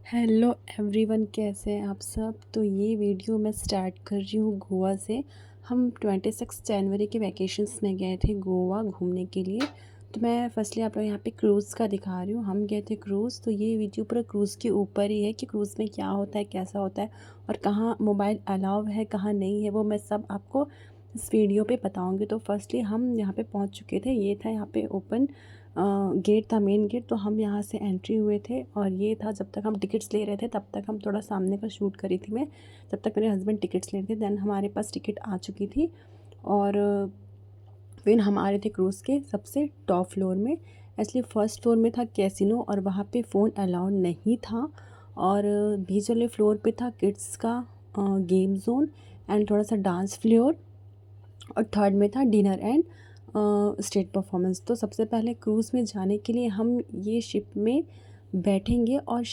Hello everyone, कैसे हैं आप सब। तो ये वीडियो मैं स्टार्ट कर रही हूँ गोवा से। हम 26 जनवरी के वैकेशंस में गए थे गोवा घूमने के लिए। तो मैं फर्स्टली आप लोग यहाँ पे क्रूज़ का दिखा रही हूँ। हम गए थे क्रूज़, तो ये वीडियो पूरा क्रूज़ के ऊपर ही है कि क्रूज़ में क्या होता है, कैसा होता है और कहाँ मोबाइल अलाउ है, कहाँ नहीं है, वो मैं सब आपको इस वीडियो पे बताऊँगी। तो फर्स्टली हम यहाँ पे पहुँच चुके थे। ये था यहाँ पे ओपन गेट था, मेन गेट। तो हम यहाँ से एंट्री हुए थे और ये था, जब तक हम टिकट्स ले रहे थे तब तक हम थोड़ा सामने का शूट करी थी मैं, तब तक मेरे हस्बैंड टिकट्स ले रहे थे। देन हमारे पास टिकट आ चुकी थी और फिर हम आ रहे थे क्रूज़ के सबसे टॉप फ्लोर में। एक्चुअली फ़र्स्ट फ्लोर में था कैसीनो और वहाँ पे फ़ोन अलाउड नहीं था, और बीच वाले फ्लोर पे था किड्स का गेम जोन एंड थोड़ा सा डांस फ्लोर, और थर्ड में था डिनर एंड स्टेज परफॉर्मेंस। तो सबसे पहले क्रूज़ में जाने के लिए हम ये शिप में बैठेंगे और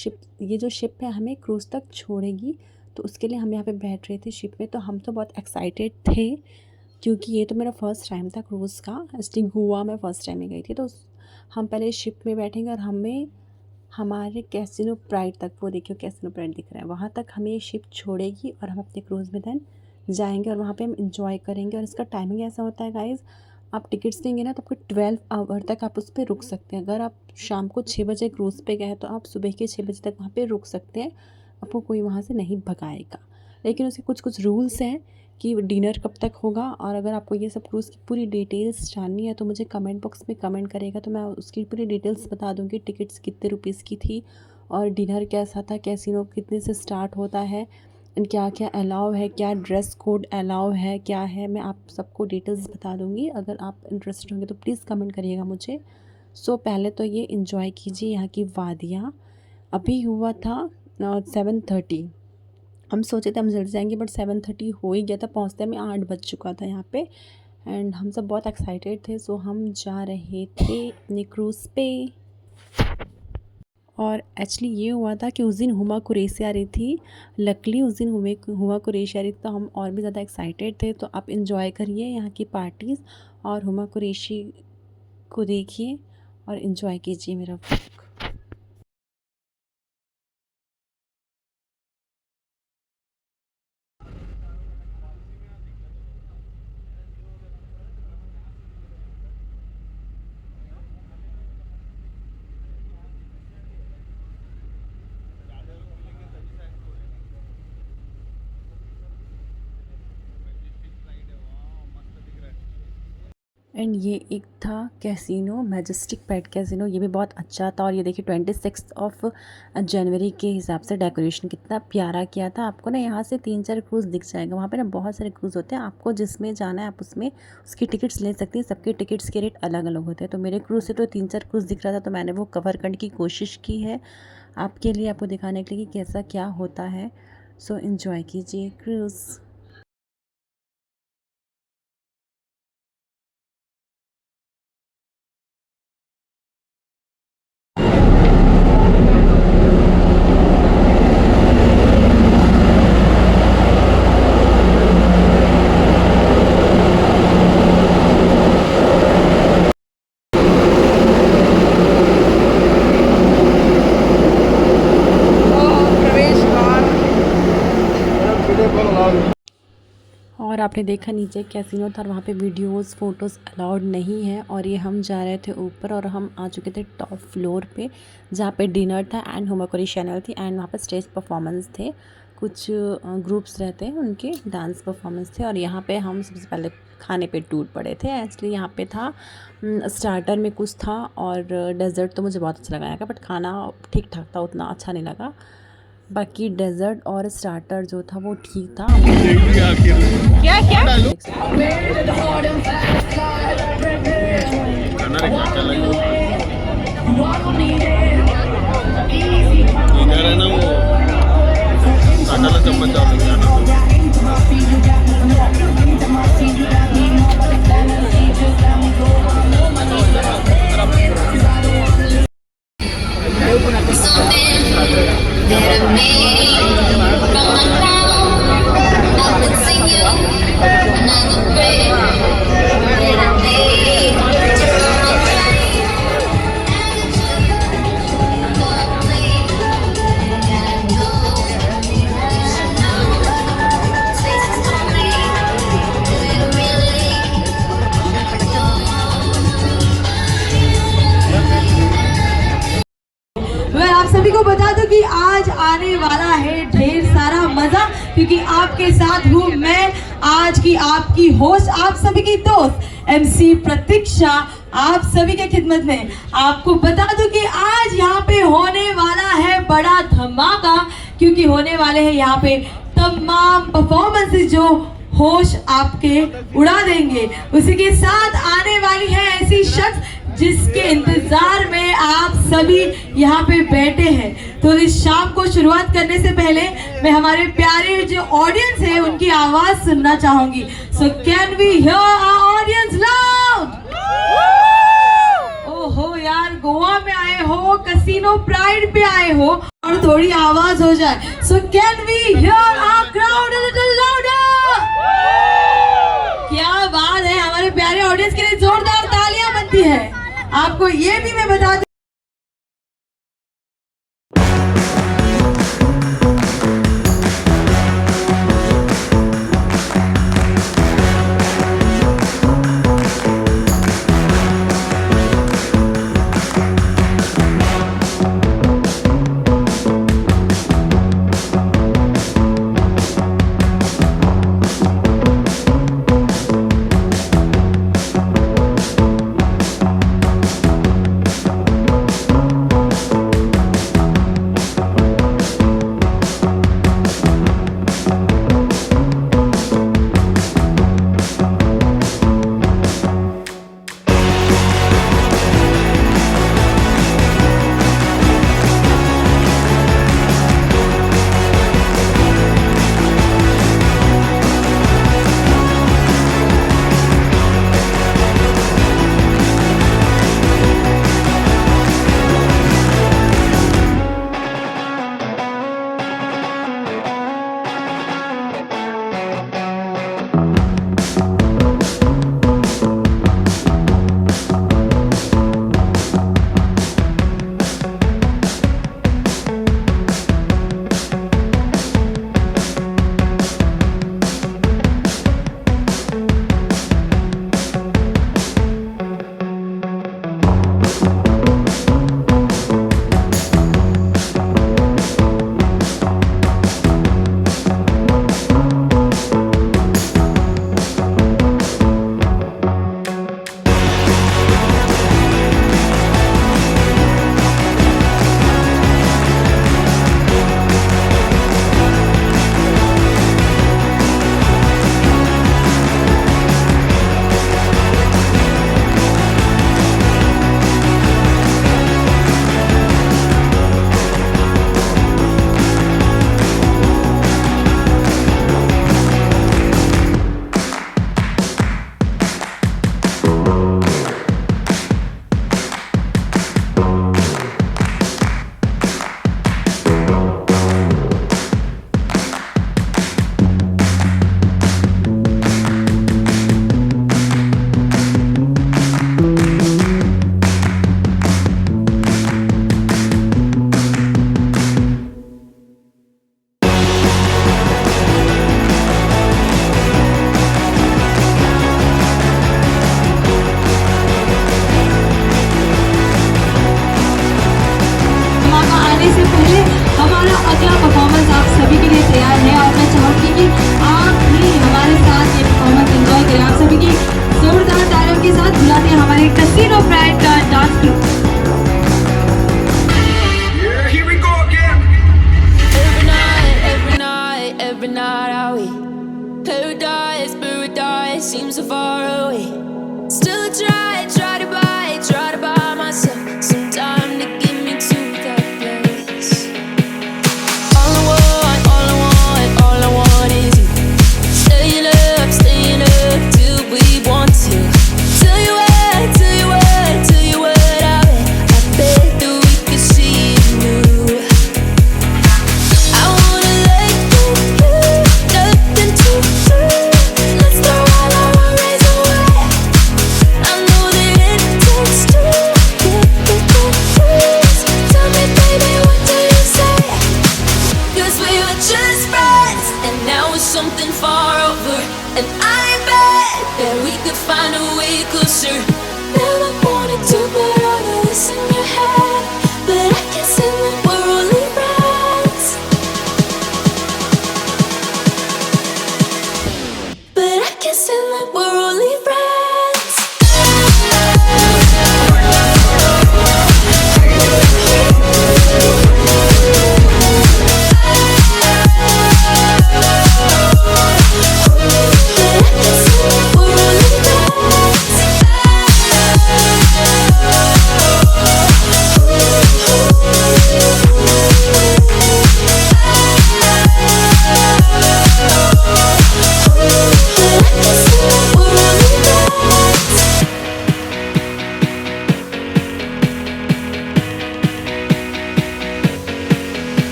ये जो शिप है हमें क्रूज़ तक छोड़ेगी। तो उसके लिए हम यहाँ पे बैठ रहे थे शिप में। तो हम तो बहुत एक्साइटेड थे क्योंकि ये तो मेरा फ़र्स्ट टाइम था क्रूज़ का। एक्चुअली गोवा में फ़र्स्ट टाइम ही गई थी। तो हम पहले शिप में बैठेंगे और हमें हमारे कैसीनो प्राइड तक, वो देखियो कैसीनो प्राइड दिख रहा है, वहाँ तक हमें शिप छोड़ेगी और हम अपने क्रूज़ में देन जाएंगे और वहाँ पे हम इंजॉय करेंगे। और इसका टाइमिंग ऐसा होता है गाइज़, आप टिकट्स लेंगे ना तो आपको 12 आवर तक आप उस पर रुक सकते हैं। अगर आप शाम को 6 बजे क्रूज़ पे गए तो आप सुबह के 6 बजे तक वहाँ पे रुक सकते हैं, आपको कोई वहाँ से नहीं भगाएगा। लेकिन उसके कुछ कुछ रूल्स हैं कि डिनर कब तक होगा। और अगर आपको ये सब क्रूज़ की पूरी डिटेल्स जाननी है तो मुझे कमेंट बॉक्स में कमेंट करेगा, तो मैं उसकी पूरी डिटेल्स बता दूँगी। टिकट्स कितने रुपीज़ की थी और डिनर कैसा था, कैसीनो कितने से स्टार्ट होता है एंड क्या क्या अलाउ है, क्या ड्रेस कोड अलाउ है, क्या है, मैं आप सबको डिटेल्स बता दूँगी। अगर आप इंटरेस्टेड होंगे तो प्लीज़ कमेंट करिएगा मुझे। सो पहले तो ये इंजॉय कीजिए यहाँ की वादियाँ। अभी हुआ था 7:30। हम सोचे थे हम जल्दी जाएंगे बट 7:30 हो ही गया था, पहुँचते में 8 बज चुका था यहाँ पे। एंड हम सब बहुत एक्साइटेड थे। सो हम जा रहे थे अपने क्रूज़ पे। और एक्चुअली ये हुआ था कि उस दिन हुमा कुरैशी आ रही थी। लकली उस दिन हुमा कुरैशी आ रही थी, तो हम और भी ज़्यादा एक्साइटेड थे। तो आप इंजॉय करिए यहाँ की पार्टीज़ और हुमा कुरैशी को देखिए और इन्जॉय कीजिए मेरा व्लॉग। एंड ये एक था कैसीनो, मैजेस्टिक पेट कैसीनो। ये भी बहुत अच्छा था। और ये देखिए 26 जनवरी के हिसाब से डेकोरेशन कितना प्यारा किया था। आपको ना यहाँ से 3-4 क्रूज़ दिख जाएगा। वहाँ पे ना बहुत सारे क्रूज़ होते हैं, आपको जिसमें जाना है आप उसमें उसकी टिकट्स ले सकती हैं। सबके टिकट्स के रेट अलग अलग होते हैं। तो मेरे क्रूज़ से तो 3-4 क्रूज़ दिख रहा था, तो मैंने वो कवर करने की कोशिश की है आपके लिए, आपको दिखाने के लिए कि कैसा क्या होता है। सो इन्जॉय कीजिए क्रूज़। और आपने देखा नीचे कैसीनो था और वहाँ पे वीडियोस फ़ोटोज़ अलाउड नहीं है। और ये हम जा रहे थे ऊपर और हम आ चुके थे टॉप फ्लोर पे, जहाँ पे डिनर था एंड हुमाकुरी चैनल थी एंड वहाँ पे स्टेज परफॉर्मेंस थे। कुछ ग्रुप्स रहते हैं उनके डांस परफॉर्मेंस थे। और यहाँ पे हम सबसे पहले खाने पे टूट पड़े थे। एक्चुअली यहाँ पे था स्टार्टर में कुछ था और डेज़र्ट तो मुझे बहुत अच्छा लगा, बट खाना ठीक ठाक था, उतना अच्छा नहीं लगा। बाकी डेज़र्ट और स्टार्टर जो था वो ठीक था। क्या क्या इधर है ना वो काटाला चम्मच डाल सकते हैं ना। सभी को बता दूं कि आज आने वाला है ढेर सारा मजा, क्योंकि आपके साथ हूँ मैं आज की आपकी होस्ट, आप सभी की दोस्त MC प्रतीक्षा, आप सभी के खिदमत में। आपको बता दूं कि आज यहाँ पे होने वाला है बड़ा धमाका, क्योंकि होने वाले हैं यहाँ पे तमाम परफॉर्मेंसेस जो होश आपके उड़ा देंगे। उसी के साथ आने वाली है ऐसी शख्स जिसके इंतजार में आप सभी यहाँ पे बैठे हैं। तो इस शाम को शुरुआत करने से पहले मैं हमारे प्यारे जो ऑडियंस है उनकी आवाज सुनना चाहूंगी। So can we hear our audience loud? ओहो यार, गोवा में आए हो, कैसीनो प्राइड पे आए हो, और थोड़ी आवाज हो जाए। So can we hear our crowd a little louder? क्या बात है, हमारे प्यारे ऑडियंस के लिए जोरदार तालियां बनती है। आपको ये भी मैं बता दूं, seems so far away. Still try to buy myself some time to get me to that place. All I want is you. Staying up till we want to. Tell you what, I bet that we could see it new. I wanna let you, nothing to lose. Let's throw all our worries away. I know that it takes two to get me confused. Tell me, baby, what do you say? 'Cause we were just friends, and now it's something far over. And I bet that we could find a way closer. Never wanted to put all of this in your head, but I can see the world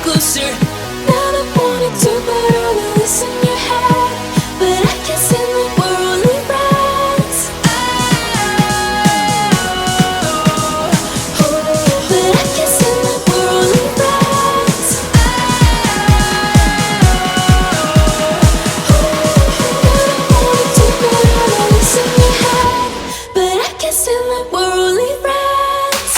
closer. Never wanted to put all of this in your head, but I guess in the world we friends. But I guess in the world we friends. Never wanted to put all of this in your head, but I guess in the world we friends.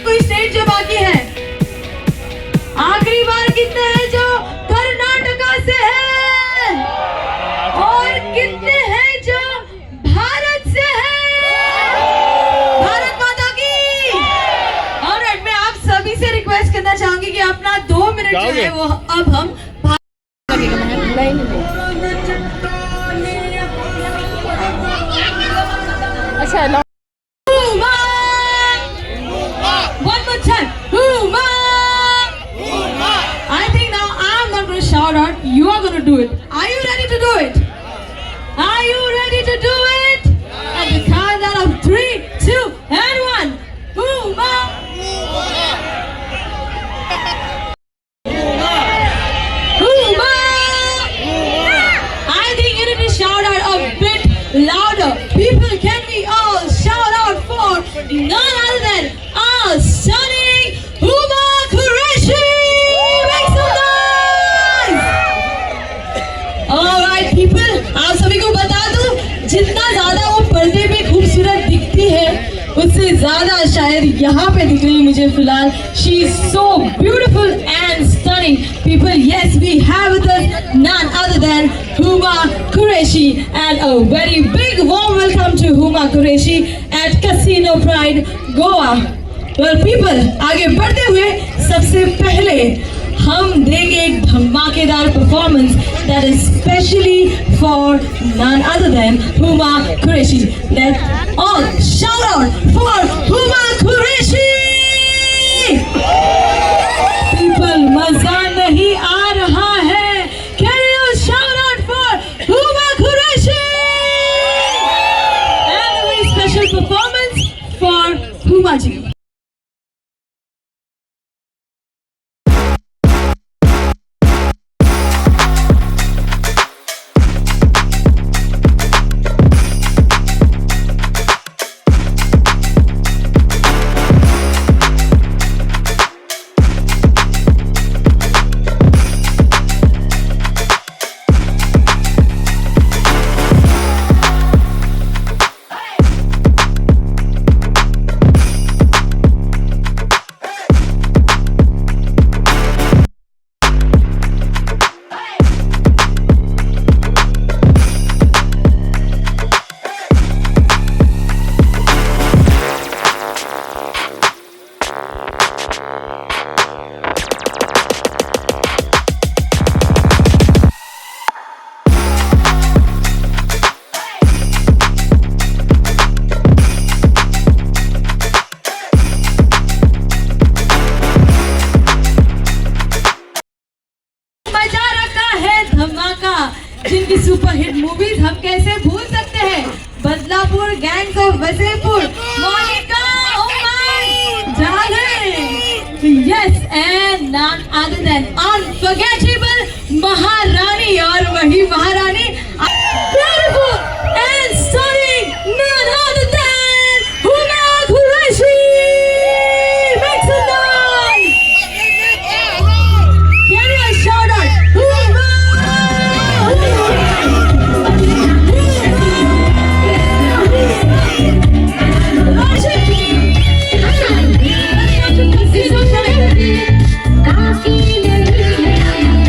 कोई state जो बाकी है, आखिरी बार कितने हैं जो कर्नाटका से हैं और कितने हैं जो भारत से हैं? भारत माता की। ऑलराइट, मैं आप सभी से रिक्वेस्ट करना चाहूंगी कि अपना 2 मिनट जो है वो अब हम One more time. Huma! I think now I'm not going to shout out. You are going to do it. Are you ready to do it? Are you ready to do it? At the countdown of 3, 2, and 1. Huma! Huma! I think you need to shout out a bit louder. People, can we all shout out for none other than our stunning Huma Qureshi? Make some noise! Alright people, आप सभी को बता दूं, जितना ज्यादा वो पर्दे पे खूबसूरत दिखती है, उससे ज्यादा शायद यहाँ पे दिख रही मुझे फिलहाल. She is so beautiful and stunning. People, yes, we have with us none other than Huma Qureshi, and a very big warm welcome to Huma Qureshi at Casino Pride, Goa. Well, people, आगे बढ़ते हुए सबसे पहले हम देंगे एक धमाकेदार performance that is specially for none other than Huma Qureshi. Let's all shout out for Huma Qureshi! People, मजा नहीं आ रहा है. Can you shout out for Huma Qureshi? And a very special performance for Huma ji. जिनकी superhit movies हम कैसे भूल सकते हैं. Badlapur, Gangs of Wasseypur, Monica, yes, and none other than unforgettable Maharani. और वही Maharani beautiful and stunning none other than Huma Qureshi. Make some noise. Can you shout out Huma? काफी नहीं है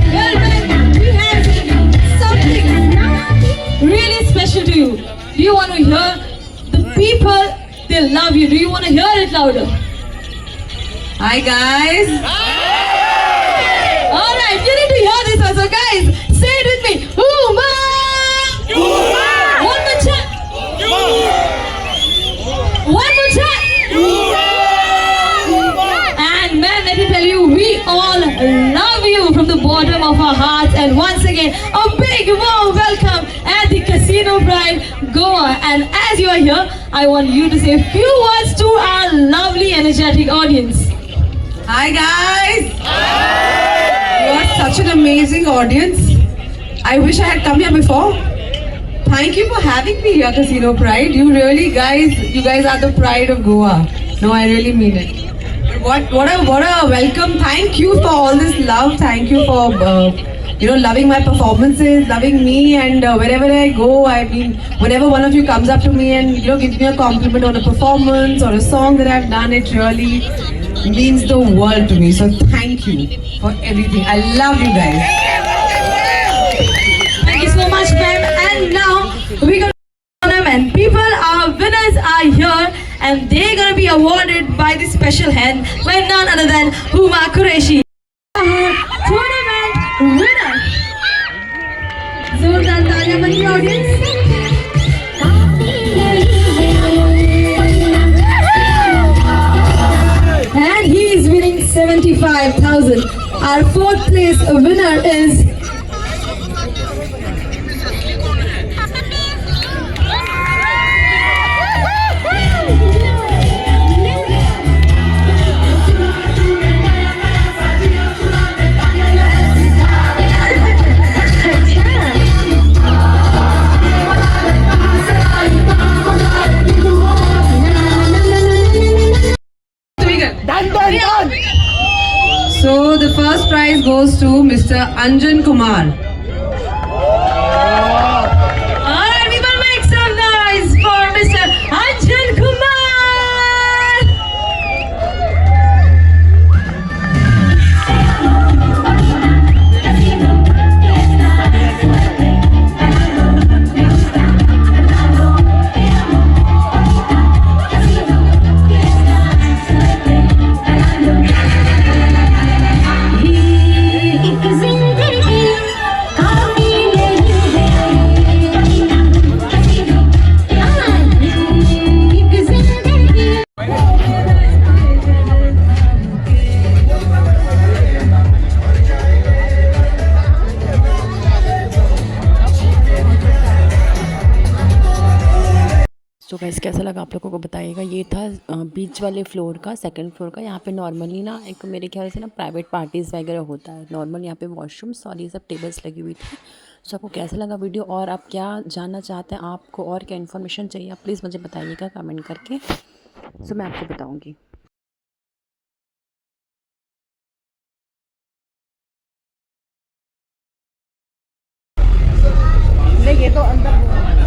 louder. Hi guys. All right, you need to hear this one. So guys, say it with me. Uma. One more time. One more time. And man, let me tell you, we all love you from the bottom of our hearts. And once again, a big warm welcome at the Casino Pride Goa. And as you are here, I want you to say a few words to our lovely, energetic audience. Hi guys. You are such an amazing audience. I wish I had come here before. Thank you for having me here, Casino Pride. You guys are the pride of Goa. No, I really mean it. What a welcome. Thank you for all this love. Thank you for loving my performances, loving me, and wherever I go, I mean, whenever one of you comes up to me and gives me a compliment on a performance or a song that I've done, it really means the world to me. So thank you for everything. I love you guys. Thank you so much, ma'am. And now we're gonna and people, our winners are here, and they're gonna be awarded by the special hand by none other than Huma Qureshi, our tournament winner. Zordar taaliyan for the audience. And he is winning 75,000. Our fourth place winner is So the first prize goes to Mr. Anjan Kumar. Alright, we will make some noise for Mr. Anjan Kumar. तो guys कैसा लगा आप लोगों को बताइएगा। ये था बीच वाले फ्लोर का, सेकंड फ्लोर का। यहाँ पे नॉर्मली ना एक मेरे ख्याल से ना प्राइवेट पार्टीज़ वगैरह होता है नॉर्मल। यहाँ पे वॉशरूम्स और ये सब टेबल्स लगी हुई थी। सो आपको कैसा लगा वीडियो और आप क्या जानना चाहते हैं, आपको और क्या इन्फॉर्मेशन चाहिए, आप प्लीज़ मुझे बताइएगा कमेंट करके। सो मैं आपको बताऊँगी। ये तो अंदर